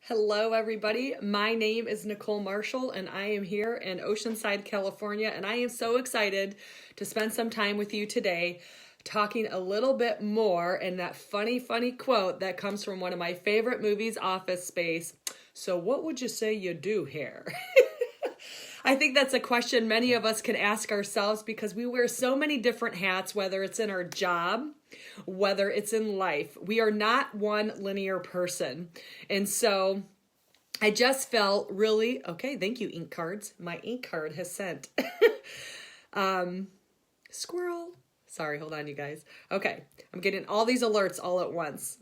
Hello, everybody. My name is Nicole Marshall, and I am here in Oceanside, California, and I am so excited to spend some time with you today talking a little bit more in that funny quote that comes from one of my favorite movies, Office Space. So what would you say you do here? I think that's a question many of us can ask ourselves because we wear so many different hats, whether it's in our job, whether it's in life. We are not one linear person. And so I just felt really, okay, thank you, ink cards. My ink card has sent. Squirrel. Sorry, hold on, you guys. Okay, I'm getting all these alerts all at once.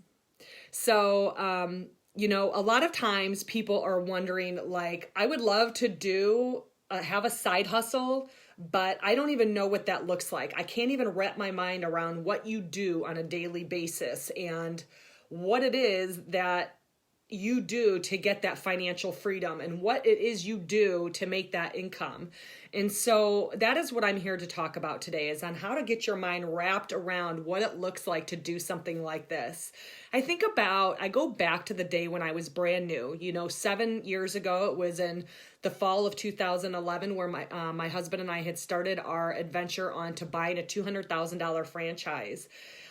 So, a lot of times people are wondering, like, I would love to have a side hustle, but I don't even know what that looks like. I can't even wrap my mind around what you do on a daily basis and what it is that you do to get that financial freedom and what it is you do to make that income. And so that is what I'm here to talk about today, is on how to get your mind wrapped around what it looks like to do something like this. I go back to the day when I was brand new, 7 years ago. It was in the fall of 2011 where my husband and I had started our adventure on to buying a $200,000 franchise.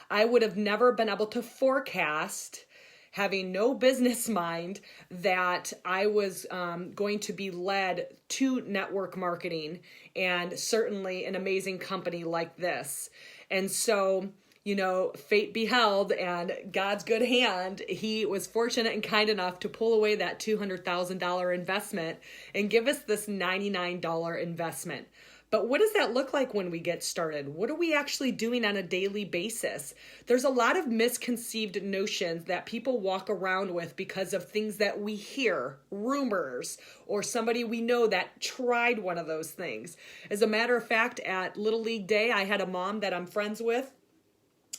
I would have never been able to forecast, having no business mind, that I was going to be led to network marketing and certainly an amazing company like this. And so, fate beheld, and God's good hand, he was fortunate and kind enough to pull away that $200,000 investment and give us this $99 investment. But what does that look like when we get started? What are we actually doing on a daily basis? There's a lot of misconceived notions that people walk around with because of things that we hear, rumors, or somebody we know that tried one of those things. As a matter of fact, at Little League Day, I had a mom that I'm friends with.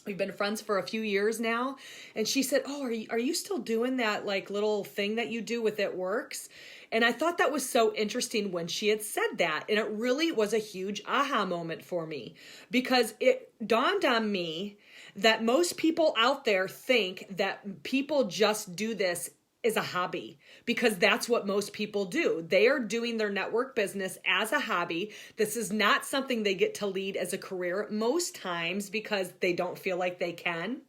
We've been friends for a few years now. And she said, "Oh, are you still doing that like little thing that you do with It Works?" And I thought that was so interesting when she had said that. And it really was a huge aha moment for me, because it dawned on me that most people out there think that people just do this as a hobby, because that's what most people do. They are doing their network business as a hobby. This is not something they get to lead as a career, most times because they don't feel like they can.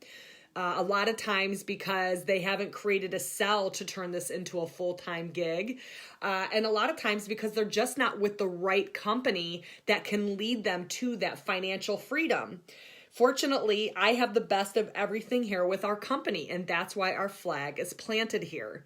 A lot of times because they haven't created a sell to turn this into a full-time gig. And a lot of times because they're just not with the right company that can lead them to that financial freedom. Fortunately, I have the best of everything here with our company, and that's why our flag is planted here.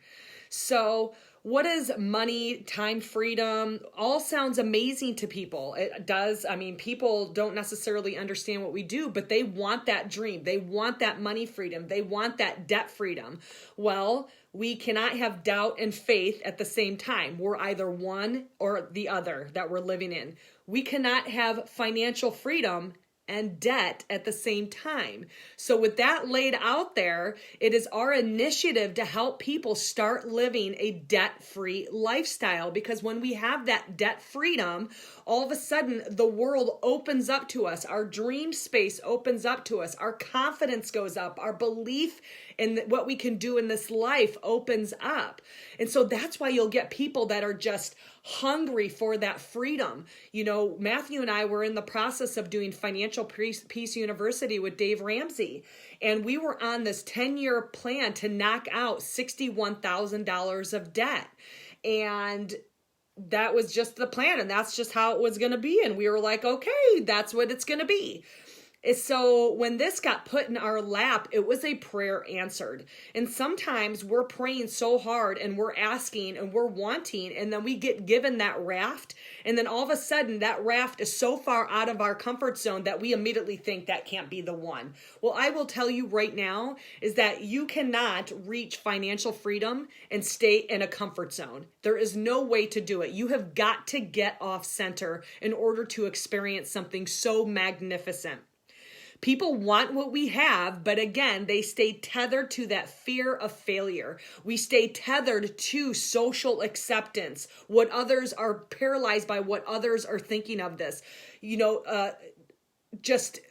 So what is money, time freedom? All sounds amazing to people. It does. I mean, people don't necessarily understand what we do, but they want that dream. They want that money freedom. They want that debt freedom. Well, we cannot have doubt and faith at the same time. We're either one or the other that we're living in. We cannot have financial freedom and debt at the same time. So with that laid out there, it is our initiative to help people start living a debt-free lifestyle, because when we have that debt freedom, all of a sudden the world opens up to us. Our dream space opens up to us. Our confidence goes up. Our belief in what we can do in this life opens up. And so that's why you'll get people that are just hungry for that freedom. Matthew and I were in the process of doing Financial Peace University with Dave Ramsey, and we were on this 10-year plan to knock out $61,000 of debt. And that was just the plan, and that's just how it was going to be. And we were like, okay, that's what it's going to be. So when this got put in our lap, it was a prayer answered. And sometimes we're praying so hard and we're asking and we're wanting, and then we get given that raft. And then all of a sudden that raft is so far out of our comfort zone that we immediately think that can't be the one. Well, I will tell you right now is that you cannot reach financial freedom and stay in a comfort zone. There is no way to do it. You have got to get off center in order to experience something so magnificent. People want what we have, but again, they stay tethered to that fear of failure. We stay tethered to social acceptance, what others are paralyzed by, what others are thinking of this. Just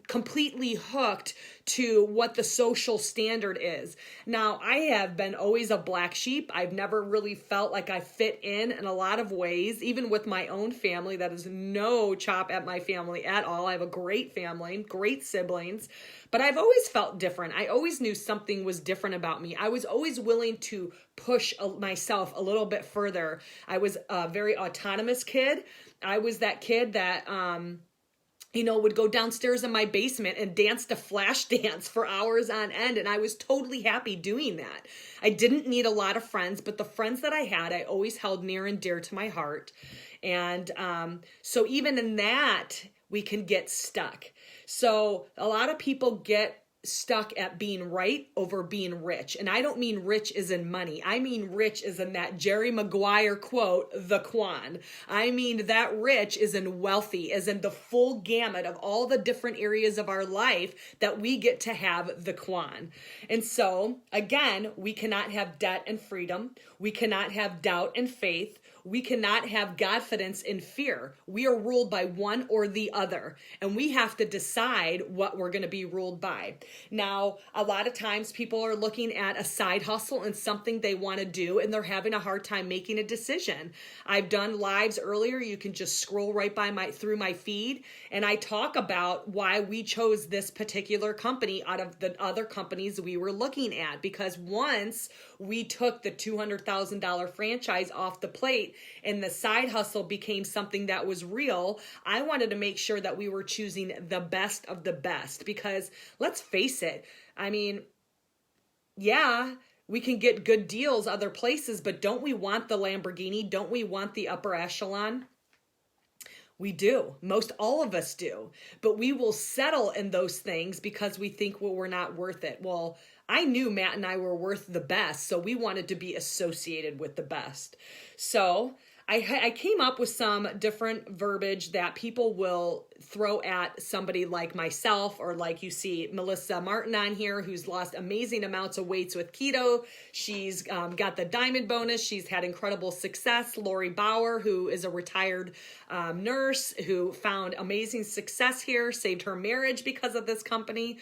completely hooked to what the social standard is. Now, I have been always a black sheep. I've never really felt like I fit in a lot of ways, even with my own family. That is no chop at my family at all. I have a great family, great siblings, but I've always felt different. I always knew something was different about me. I was always willing to push myself a little bit further. I was a very autonomous kid. I was that kid that, would go downstairs in my basement and dance to flash dance for hours on end. And I was totally happy doing that. I didn't need a lot of friends, but the friends that I had, I always held near and dear to my heart. And so even in that, we can get stuck. So a lot of people get stuck at being right over being rich. And I don't mean rich as in money. I mean rich as in that Jerry Maguire quote, the Quan. I mean that rich is in wealthy, as in the full gamut of all the different areas of our life that we get to have the Quan. And so again, we cannot have debt and freedom. We cannot have doubt and faith. We cannot have Godfidence and fear. We are ruled by one or the other, and we have to decide what we're going to be ruled by. Now, a lot of times people are looking at a side hustle and something they want to do, and they're having a hard time making a decision. I've done lives earlier. You can just scroll right by through my feed, and I talk about why we chose this particular company out of the other companies we were looking at, because once we took the $200,000 franchise off the plate, and the side hustle became something that was real, I wanted to make sure that we were choosing the best of the best, because let's face it, I mean, yeah, we can get good deals other places, but don't we want the Lamborghini? Don't we want the upper echelon? We do. Most all of us do. But we will settle in those things because we think, well, we're not worth it. Well, I knew Matt and I were worth the best, so we wanted to be associated with the best. So I came up with some different verbiage that people will throw at somebody like myself, or like you see Melissa Martin on here, who's lost amazing amounts of weights with keto. She's got the diamond bonus. She's had incredible success. Lori Bauer, who is a retired nurse who found amazing success here, saved her marriage because of this company.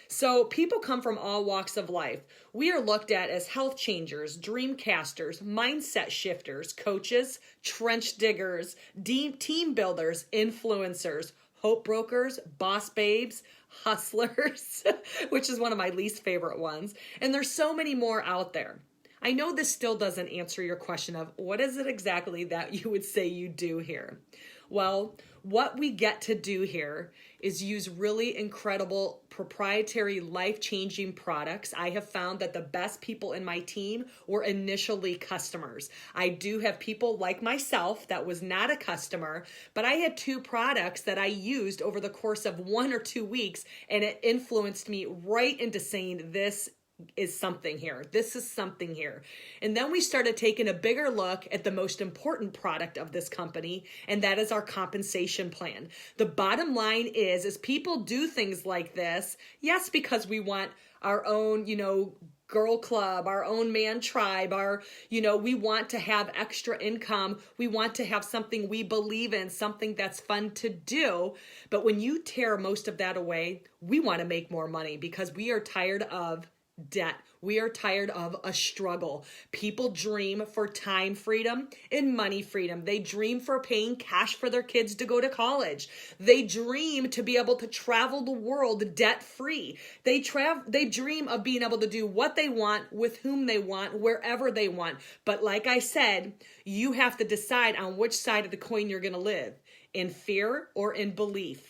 So people come from all walks of life. We are looked at as health changers, dream casters, mindset shifters, coaches, trench diggers, team builders, influencers, hope brokers, boss babes, hustlers, which is one of my least favorite ones. And there's so many more out there. I know this still doesn't answer your question of what is it exactly that you would say you do here? Well, what we get to do here is use really incredible proprietary life-changing products. I have found that the best people in my team were initially customers. I do have people like myself that was not a customer, but I had 2 products that I used over the course of 1 or 2 weeks, and it influenced me right into saying, this is something here. This is something here. And then we started taking a bigger look at the most important product of this company, and that is our compensation plan. The bottom line is people do things like this, yes, because we want our own, girl club, our own man tribe, we want to have extra income. We want to have something we believe in, something that's fun to do. But when you tear most of that away, we want to make more money because we are tired of debt. We are tired of a struggle. People dream for time freedom and money freedom. They dream for paying cash for their kids to go to college. They dream to be able to travel the world debt free. They dream of being able to do what they want, with whom they want, wherever they want. But like I said, you have to decide on which side of the coin you're going to live, in fear or in belief.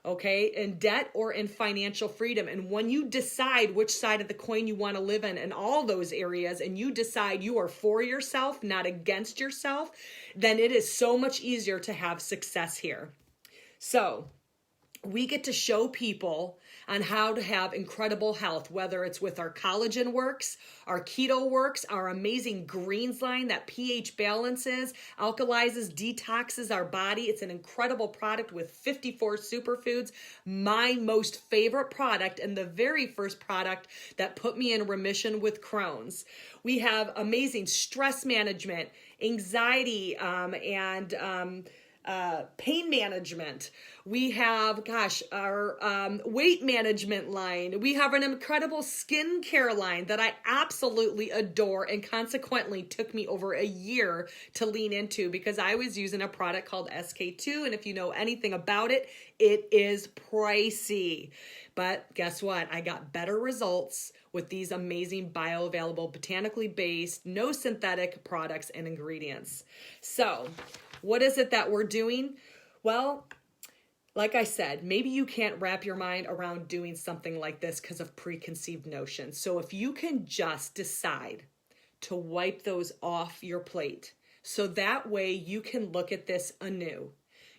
Okay, in debt or in financial freedom. And when you decide which side of the coin you want to live in all those areas, and you decide you are for yourself, not against yourself, then it is so much easier to have success here. So we get to show people on how to have incredible health, whether it's with our collagen works, our keto works, our amazing greens line that pH balances, alkalizes, detoxes our body. It's an incredible product with 54 superfoods. My most favorite product, and the very first product that put me in remission with Crohn's. We have amazing stress management, anxiety, and pain management. We have, gosh, our weight management line. We have an incredible skincare line that I absolutely adore, and consequently took me over a year to lean into because I was using a product called SK2. And if you know anything about it, it is pricey. But guess what? I got better results with these amazing bioavailable, botanically based, no synthetic products and ingredients. So what is it that we're doing? Well, like I said, maybe you can't wrap your mind around doing something like this because of preconceived notions. So if you can just decide to wipe those off your plate, so that way you can look at this anew,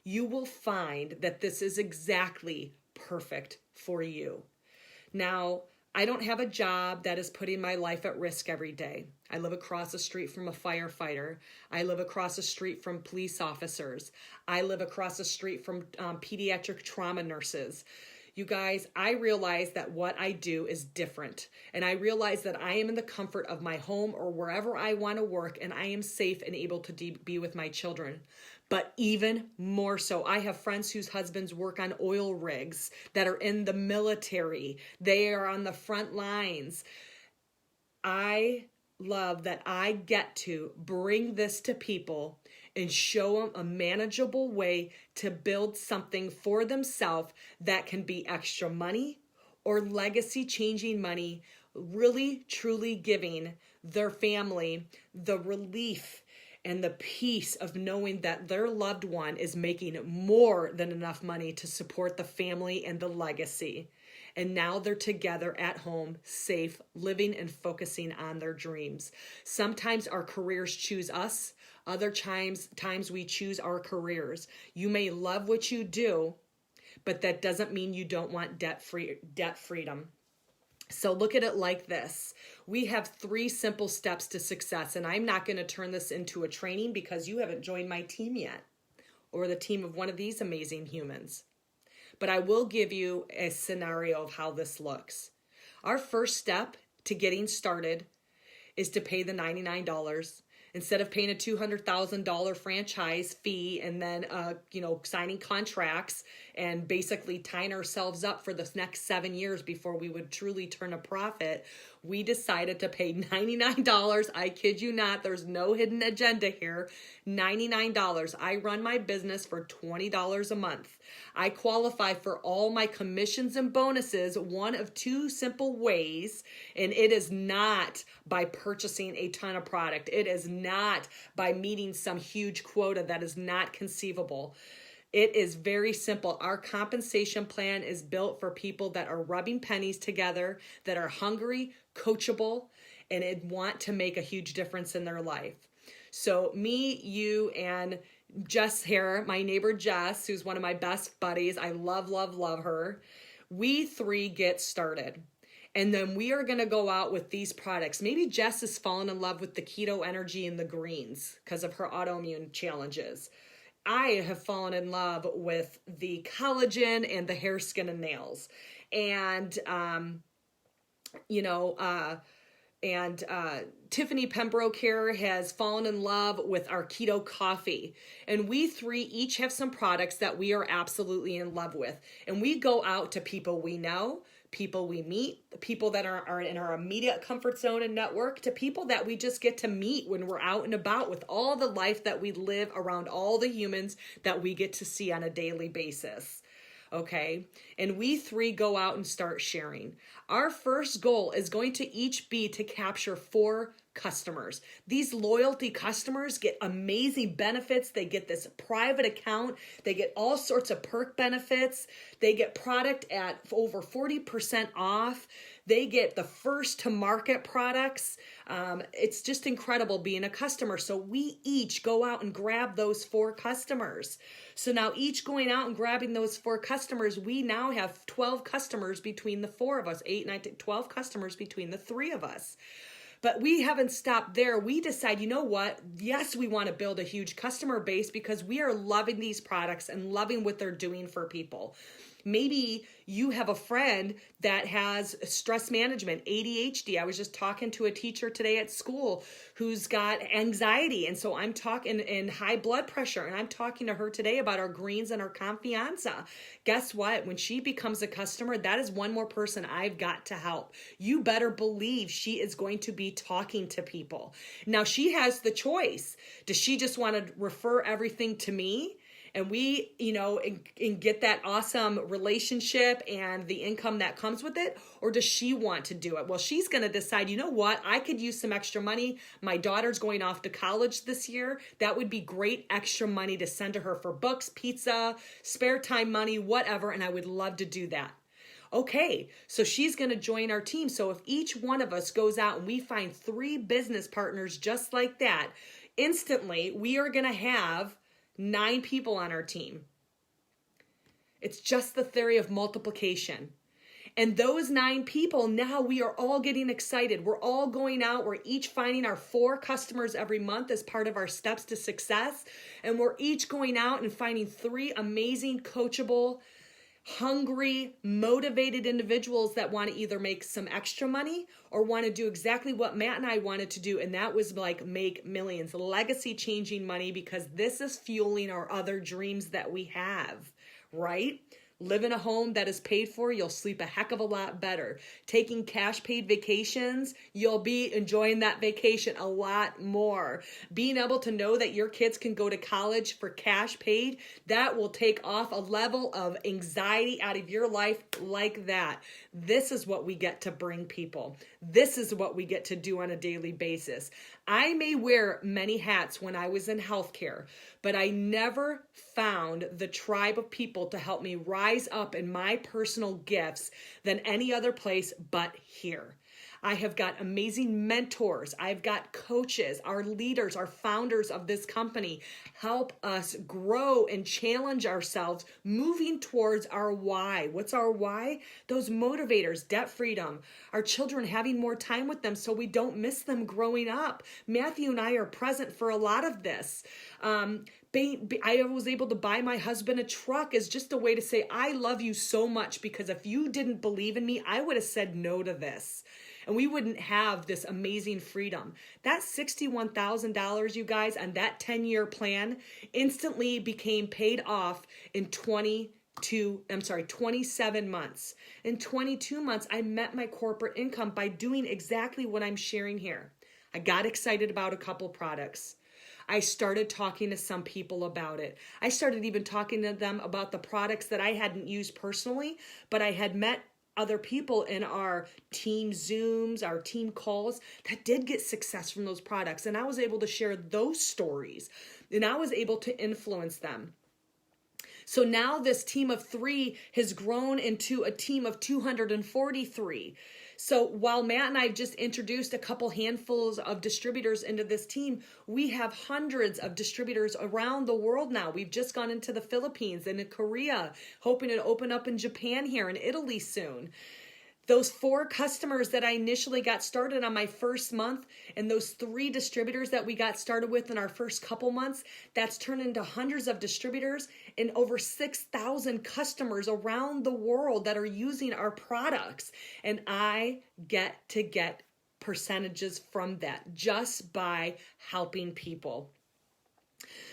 you will find that this is exactly perfect for you. Now, I don't have a job that is putting my life at risk every day. I live across the street from a firefighter. I live across the street from police officers. I live across the street from pediatric trauma nurses. You guys, I realize that what I do is different. And I realize that I am in the comfort of my home or wherever I want to work, and I am safe and able to be with my children. But even more so, I have friends whose husbands work on oil rigs that are in the military. They are on the front lines. I love that I get to bring this to people and show them a manageable way to build something for themselves that can be extra money or legacy changing money, really truly giving their family the relief and the peace of knowing that their loved one is making more than enough money to support the family and the legacy. And now they're together at home, safe, living and focusing on their dreams. Sometimes our careers choose us. Other times we choose our careers. You may love what you do, but that doesn't mean you don't want debt freedom. So look at it like this. We have 3 simple steps to success, and I'm not going to turn this into a training because you haven't joined my team yet, or the team of one of these amazing humans. But I will give you a scenario of how this looks. Our first step to getting started is to pay the $99. Instead of paying a $200,000 franchise fee and then, signing contracts and basically tying ourselves up for the next 7 years before we would truly turn a profit, we decided to pay $99. I kid you not. There's no hidden agenda here. $99. I run my business for $20 a month. I qualify for all my commissions and bonuses one of 2 simple ways, and it is not by purchasing a ton of product. It is not by meeting some huge quota that is not conceivable. It is very simple. Our compensation plan is built for people that are rubbing pennies together, that are hungry, coachable, and want to make a huge difference in their life. So me, you, and Jess here, my neighbor Jess, who's one of my best buddies. I love, love, love her. We 3 get started. And then we are going to go out with these products. Maybe Jess has fallen in love with the keto energy and the greens because of her autoimmune challenges. I have fallen in love with the collagen and the hair, skin, and nails. And, Tiffany Pembroke here has fallen in love with our keto coffee. And we 3 each have some products that we are absolutely in love with. And we go out to people we know, people we meet, people that are in our immediate comfort zone and network, to people that we just get to meet when we're out and about with all the life that we live around all the humans that we get to see on a daily basis. Okay. And we 3 go out and start sharing. Our first goal is going to each be to capture 4 customers. These loyalty customers get amazing benefits. They get this private account. They get all sorts of perk benefits. They get product at over 40% off. They get the first to market products. It's just incredible being a customer. So we each go out and grab those 4 customers. So now each going out and grabbing those 4 customers, we now have 12 customers between the 4 of us, 8, 9, 12 customers between the 3 of us. But we haven't stopped there. We decide, you know what? Yes, we want to build a huge customer base because we are loving these products and loving what they're doing for people. Maybe you have a friend that has stress management, ADHD. I was just talking to a teacher today at school who's got anxiety. And so I'm talking and high blood pressure. And I'm talking to her today about our greens and our Confianza. Guess what? When she becomes a customer, that is one more person I've got to help. You better believe she is going to be talking to people. Now she has the choice. Does she just want to refer everything to me? And we, and get that awesome relationship and the income that comes with it? Or does she want to do it? Well, she's going to decide, you know what? I could use some extra money. My daughter's going off to college this year. That would be great extra money to send to her for books, pizza, spare time money, whatever. And I would love to do that. Okay, so she's going to join our team. So if each one of us goes out and we find 3 business partners just like that, instantly we are going to have 9 people on our team. It's just the theory of multiplication. And those 9 people, now we are all getting excited. We're all going out. We're each finding our 4 customers every month as part of our steps to success. And we're each going out and finding 3 amazing, coachable, hungry, motivated individuals that want to either make some extra money or want to do exactly what Matt and I wanted to do. And that was like make millions, legacy changing money, because this is fueling our other dreams that we have, right? Live in a home that is paid for, you'll sleep a heck of a lot better. Taking cash paid vacations, you'll be enjoying that vacation a lot more. Being able to know that your kids can go to college for cash paid, that will take off a level of anxiety out of your life like that. This is what we get to bring people. This is what we get to do on a daily basis. I may wear many hats when I was in healthcare, but I never found the tribe of people to help me rise up in my personal gifts than any other place but here. I have got amazing mentors. I've got coaches. Our leaders, our founders of this company help us grow and challenge ourselves moving towards our why. What's our why? Those motivators, debt freedom, our children having more time with them so we don't miss them growing up. Matthew and I are present for a lot of this. I was able to buy my husband a truck as just a way to say, I love you so much, because if you didn't believe in me, I would have said no to this. And we wouldn't have this amazing freedom. That $61,000, you guys, on that 10-year plan instantly became paid off in 27 months. In 22 months, I met my corporate income by doing exactly what I'm sharing here. I got excited about a couple products. I started talking to some people about it. I started even talking to them about the products that I hadn't used personally, but I had met other people in our team Zooms, our team calls that did get success from those products. And I was able to share those stories, and I was able to influence them. So now this team of 3 has grown into a team of 243. So while Matt and I have just introduced a couple handfuls of distributors into this team, we have hundreds of distributors around the world now. We've just gone into the Philippines and in Korea, hoping to open up in Japan here and Italy soon. Those 4 customers that I initially got started on my first month, and those 3 distributors that we got started with in our first couple months, that's turned into hundreds of distributors and over 6,000 customers around the world that are using our products. And I get to get percentages from that just by helping people.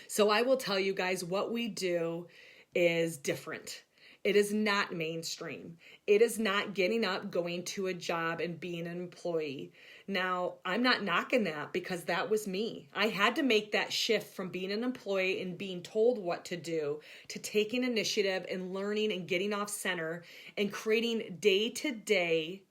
So I will tell you guys, what we do is different. It is not mainstream. It is not getting up, going to a job and being an employee. Now, I'm not knocking that, because that was me. I had to make that shift from being an employee and being told what to do to taking initiative and learning and getting off center and creating day-to-day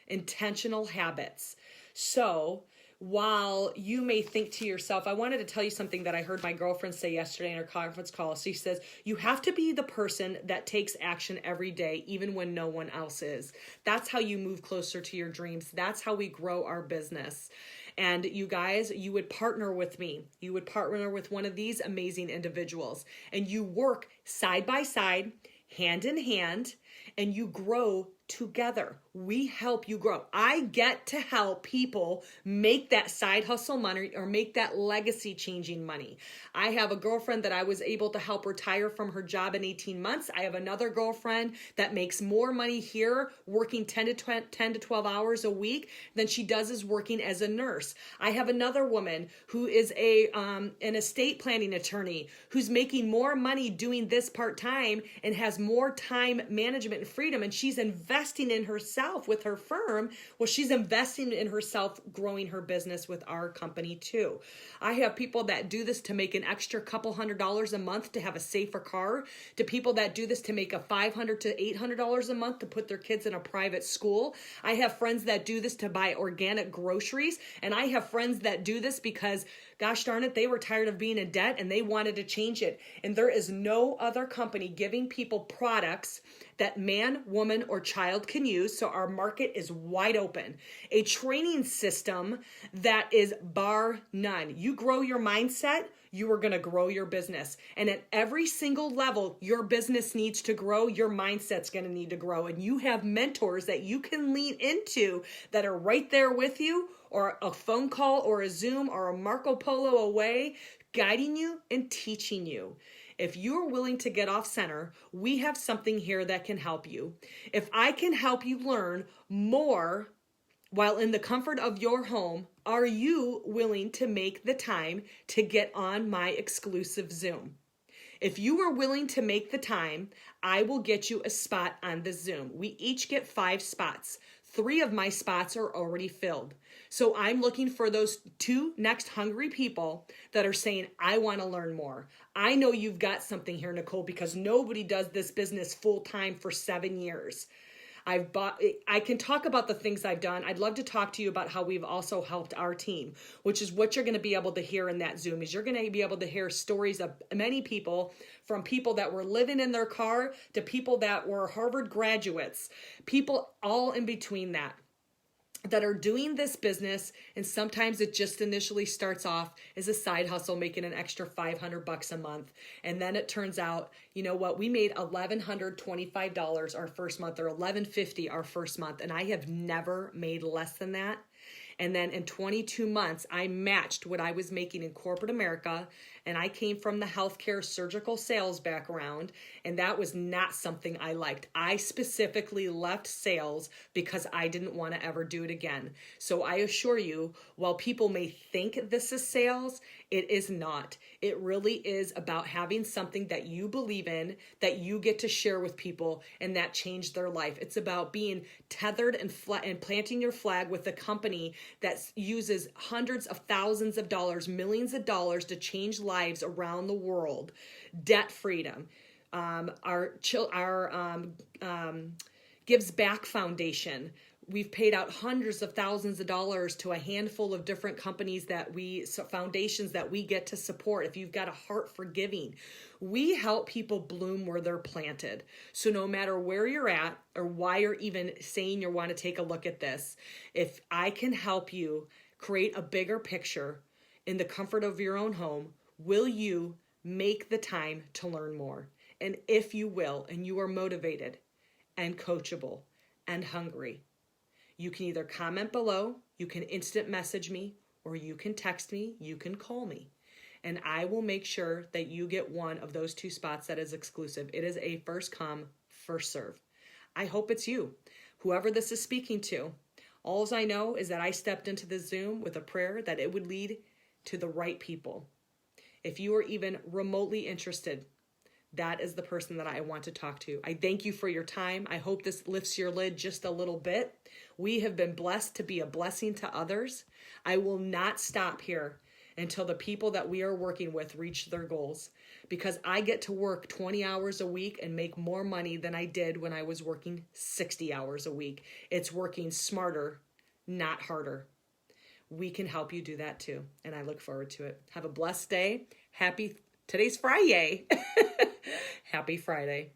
intentional habits. So while you may think to yourself, I wanted to tell you something that I heard my girlfriend say yesterday in our conference call. She says, you have to be the person that takes action every day, even when no one else is. That's how you move closer to your dreams. That's how we grow our business. And you guys, you would partner with me. You would partner with one of these amazing individuals, and you work side by side, hand in hand, and you grow together. We help you grow. I get to help people make that side hustle money or make that legacy changing money. I have a girlfriend that I was able to help retire from her job in 18 months. I have another girlfriend that makes more money here working 10 to 12 hours a week than she does as working as a nurse. I have another woman who is an estate planning attorney who's making more money doing this part-time and has more time management and freedom, and she's investing in herself with her firm. Well, she's investing in herself, growing her business with our company too. I have people that do this to make an extra couple $100 a month to have a safer car, to people that do this to make a $500 to $800 a month to put their kids in a private school. I have friends that do this to buy organic groceries, and I have friends that do this because, gosh darn it, they were tired of being in debt and they wanted to change it. And there is no other company giving people products that man, woman, or child can use. So our market is wide open. A training system that is bar none. You grow your mindset, you are going to grow your business. And at every single level your business needs to grow, your mindset's going to need to grow. And you have mentors that you can lean into that are right there with you, or a phone call or a Zoom or a Marco Polo away, guiding you and teaching you. If you're willing to get off center, we have something here that can help you. If I can help you learn more while in the comfort of your home, are you willing to make the time to get on my exclusive Zoom? If you are willing to make the time, I will get you a spot on the Zoom. We each get 5 spots. 3 of my spots are already filled. So I'm looking for those 2 next hungry people that are saying, I want to learn more. I know you've got something here, Nicole, because nobody does this business full time for 7 years. I can talk about the things I've done. I'd love to talk to you about how we've also helped our team, which is what you're going to be able to hear in that Zoom. Is you're going to be able to hear stories of many people, from people that were living in their car to people that were Harvard graduates, people all in between that are doing this business. And sometimes it just initially starts off as a side hustle, making an extra $500 a month. And then it turns out, you know what, we made $1,125 our first month, or $1,150 our first month. And I have never made less than that. And then in 22 months, I matched what I was making in corporate America. And I came from the healthcare surgical sales background, and that was not something I liked. I specifically left sales because I didn't want to ever do it again. So I assure you, while people may think this is sales, it is not. It really is about having something that you believe in, that you get to share with people, and that changed their life. It's about being tethered and planting your flag with a company that uses hundreds of thousands of dollars, millions of dollars to change lives around the world. Debt freedom. Our Gives Back Foundation. We've paid out hundreds of thousands of dollars to a handful of different companies foundations that we get to support. If you've got a heart for giving, we help people bloom where they're planted. So no matter where you're at or why you're even saying you want to take a look at this, if I can help you create a bigger picture in the comfort of your own home, will you make the time to learn more? And if you will, and you are motivated and coachable and hungry, you can either comment below, you can instant message me, or you can text me, you can call me. And I will make sure that you get one of those 2 spots that is exclusive. It is a first come, first serve. I hope it's you, whoever this is speaking to. All I know is that I stepped into the Zoom with a prayer that it would lead to the right people. If you are even remotely interested, that is the person that I want to talk to. I thank you for your time. I hope this lifts your lid just a little bit. We have been blessed to be a blessing to others. I will not stop here until the people that we are working with reach their goals, because I get to work 20 hours a week and make more money than I did when I was working 60 hours a week. It's working smarter, not harder. We can help you do that too, and I look forward to it. Have a blessed day. Today's Friday. Happy Friday.